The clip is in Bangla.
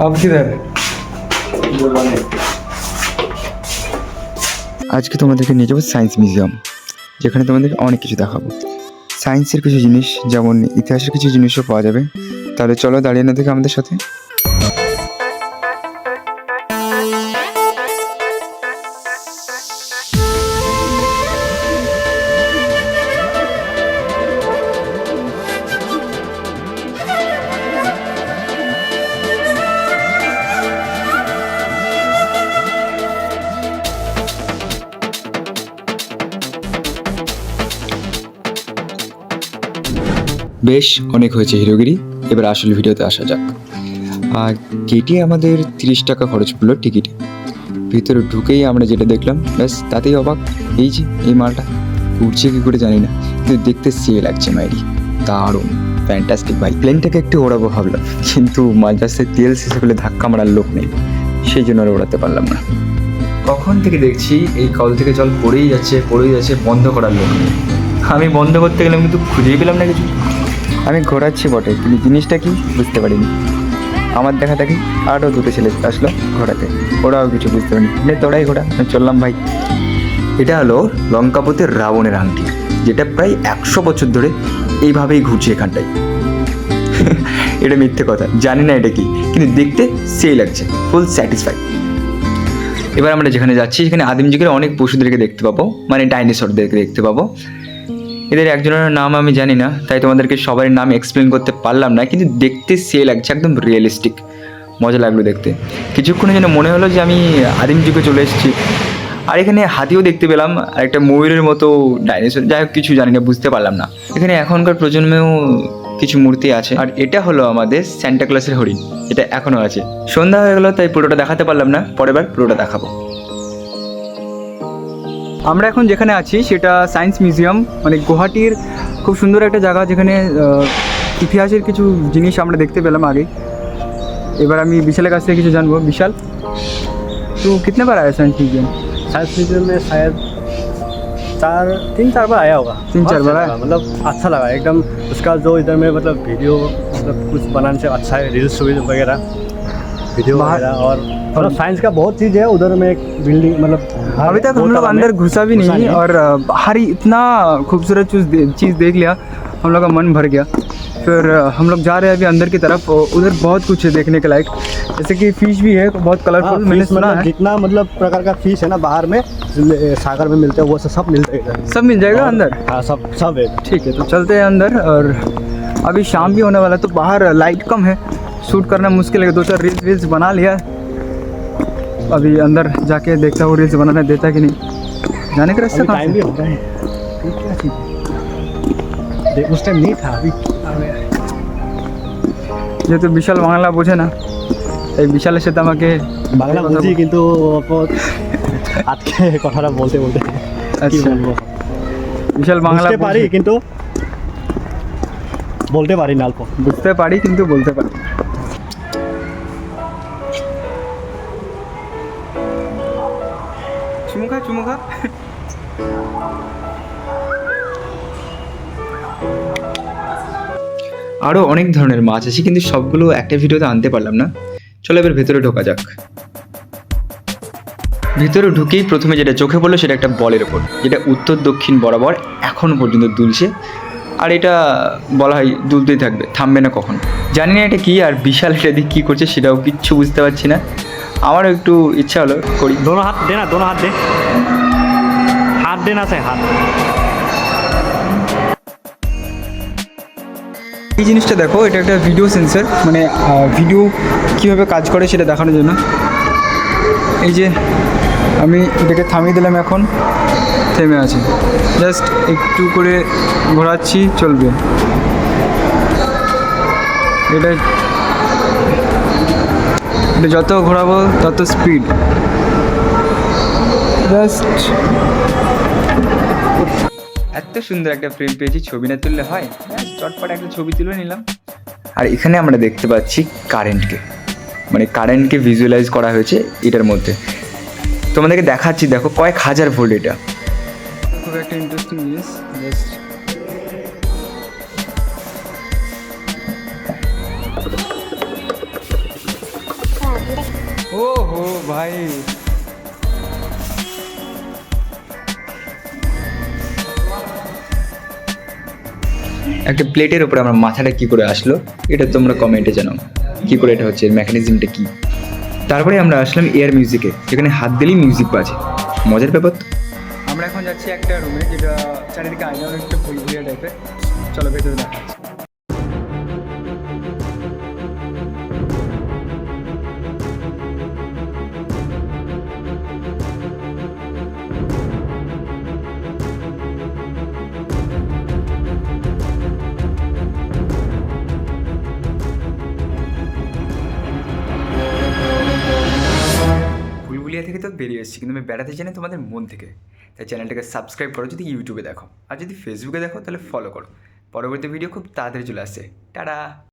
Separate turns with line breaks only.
अब किधर?
আজকে তোমাদেরকে নিয়ে যাবো সায়েন্স মিউজিয়াম, যেখানে তোমাদেরকে অনেক কিছু দেখাবো। সায়েন্সের কিছু জিনিস, যেমন ইতিহাসের কিছু জিনিসও পাওয়া যাবে। তাহলে চলো দাঁড়িয়ে না থেকে আমাদের সাথে। বেশ অনেক হয়েছে হিরোগিরি, এবার আসল ভিডিওতে আসা যাক। আর কেটে আমাদের 30 টাকা খরচ পড়লো টিকিটে। ভিতরে ঢুকেই আমরা যেটা দেখলাম, ব্যাস তাতেই অবাক। এই যে এই মালটা উঠছে কী করে জানি না, কিন্তু দেখতে সে লাগছে মাইরি, দারুণ ফ্যান্টাস্টিক ভাই। প্লেনটাকে একটু ওড়াবো ভাবলাম, কিন্তু মাঝরাস্তে তেল শেষে ফেলে ধাক্কা মারার লোক নেই, সেই জন্য আর ওড়াতে পারলাম না। কখন থেকে দেখছি এই কল থেকে জল পড়েই যাচ্ছে, বন্ধ করার লোক নেই। আমি বন্ধ করতে গেলাম কিন্তু খুঁজেই পেলাম না কিছু। আমি ঘোরাচ্ছি বটে, কিন্তু জিনিসটা কি বুঝতে পারিনি। আমার দেখা দেখি আরও দুটো ছেলে আসলো ঘোরাতে, ওরাও কিছু বুঝতে পারিনি। তোরাই ঘোরা, আমি চললাম ভাই। এটা হলো লঙ্কাপতির রাবণের আংটি, যেটা প্রায় 100 বছর ধরে এইভাবেই ঘুরছে এখানটায়। এটা মিথ্যে কথা, জানি না এটা কি, কিন্তু দেখতে সেই লাগছে, ফুল স্যাটিসফাইড। এবার আমরা যেখানে যাচ্ছি সেখানে আদিম যুগের অনেক পশুদেরকে দেখতে পাবো, মানে ডাইনোসরদেরকে দেখতে পাবো। এদের একজনের নাম আমি জানি না, তাই তোমাদেরকে সবার নাম এক্সপ্লেন করতে পারলাম না, কিন্তু দেখতে সে লাগছে, একদম রিয়েলিস্টিক, মজা লাগলো দেখতে। কিছুক্ষণের জন্য মনে হলো যে আমি আদিম যুগে চলে এসেছি। আর এখানে হাতিও দেখতে পেলাম, আর একটা ময়ূরের মতো ডাইনোসর, যাই হোক কিছু জানি না, বুঝতে পারলাম না। এখানে এখনকার প্রজন্মেও কিছু মূর্তি আছে। আর এটা হলো আমাদের স্যান্টা ক্লসের হরিণ, এটা এখনও আছে। সন্ধ্যা হয়ে গেলো তাই পুরোটা দেখাতে পারলাম না, পরের বার পুরোটা দেখাবো।
আমরা এখন যেখানে আছি সেটা সায়েন্স মিউজিয়াম, মানে গুয়াহাটির খুব সুন্দর একটা জায়গা, যেখানে ইতিহাসের কিছু জিনিস আমরা দেখতে পেলাম আগে। এবার আমি বিশালের কাছ থেকে কিছু জানবো। विशाल, तो कितने बार आया साइंस म्यूजियम?
साइंस म्यूजियम में शायद 3-4 बार आया होगा।
3-4 बार आया?
मतलब अच्छा लगा एकदम। उसका जो इधर में मतलब वीडियो, मतलब कुछ बनाने से अच्छा है, रील्स वगैरह वीडियो वगैरह। और मतलब साइंस का बहुत चीज़ है उधर में, एक बिल्डिंग, मतलब
अभी तक हम लोग अंदर घुसा भी नहीं, और बाहर ही इतना खूबसूरत चीज़ देख लिया, हम लोग का मन भर गया। फिर हम लोग जा रहे हैं अभी अंदर की तरफ। उधर बहुत कुछ है देखने के लायक, जैसे कि फिश भी है बहुत कलरफुल। मैंने सुना है
जितना मतलब प्रकार का फिश है ना बाहर में सागर में मिलते हैं, वो सब मिलता है इधर।
सब मिल जाएगा अंदर?
हाँ, सब है।
ठीक है, तो चलते हैं अंदर। और अभी शाम भी होने वाला है, तो बाहर लाइट कम है, शूट करना मुश्किल है। 2-4 रील्स बना लिया, अभी अंदर जाके देखता हूँ रील्स बनाने देता है कि नहीं। जाने का रास्ता
टाइम भी हो रहा है, क्या चीज़ उस टाइम नहीं था, अभी
যেহেতু বিশাল বাংলা বোঝে না, এই বিশালের সাথে আমাকে
বাংলা বুঝি, কিন্তু আজকে কথাটা বলতে কি বলবো,
বিশাল বাংলা
পারি কিন্তু বলতে পারি না, অল্প
বুঝতে পারি কিন্তু বলতে পারি। চুমুখা
আরও অনেক ধরনের মাছ আছে, কিন্তু সবগুলো একটা ভিডিওতে আনতে পারলাম না। চলো এবার ভেতরে ঢোকা যাক। ভিতরে ঢুকেই প্রথমে যেটা চোখে পড়লো সেটা একটা বলের ওপর, যেটা উত্তর দক্ষিণ বরাবর এখনও পর্যন্ত দুলছে। আর এটা বলা হয় দুলতেই থাকবে, থামবে না কখন। জানি না এটা কী, আর বিশাল এটা দিয়ে কী করছে সেটাও কিচ্ছু বুঝতে পারছি না। আমারও একটু ইচ্ছা হলো করি।
दोनों हाथ देना, दोनों हाथ देना से हाथ।
এই জিনিসটা দেখো, এটা একটা ভিডিও সেন্সর, মানে ভিডিও কীভাবে কাজ করে সেটা দেখানোর জন্য। এই যে আমি এটাকে থামিয়ে দিলাম, এখন থেমে আছে, জাস্ট একটু করে ঘোরাচ্ছি, চলবে। এটা যত ঘোরাবো তত স্পিড, জাস্ট।
এত সুন্দর একটা ফ্রেম পেয়েছি, ছবি না তুললে হয়, চটপট একটা ছবি তুলে নিলাম। আর এখানে আমরা দেখতে পাচ্ছি কারেন্টকে, মানে কারেন্টকে ভিজুয়ালাইজ করা হয়েছে এটার মধ্যে। তোমাদেরকে দেখাচ্ছি, দেখো কয়েক হাজার ভোল্ট এটা।
খুব একটা ইন্টারেস্টিং জিনিস, জাস্ট ও হো ভাই,
একটা প্লেটের উপরে আমার মাথাটা কি করে আসলো এটা তোমরা কমেন্টে জানাও, কি করে এটা হচ্ছে, এর মেকানিজমটা কি। তারপরে আমরা আসলাম এয়ার মিউজিকে, যেখানে হাত দিলেই মিউজিক বাজে, মজার ব্যাপার তো।
আমরা এখন যাচ্ছি একটা রুমে যেটা চারিদিকে আয়না একটু ভুলভুলিয়া টাইপের। চলো ভেতরে দেখা যাচ্ছে।
ভুলভুলিয়া থেকে তো বেরিয়ে এসেছি, কিন্তু আমি বেড়াতে চাই না তোমাদের মন থেকে। তাই চ্যানেলটাকে সাবস্ক্রাইব করো যদি ইউটিউবে দেখো, আর যদি ফেসবুকে দেখো তাহলে ফলো করো। পরবর্তী ভিডিও খুব তাড়াতাড়ি চলে আসছে। টাটা।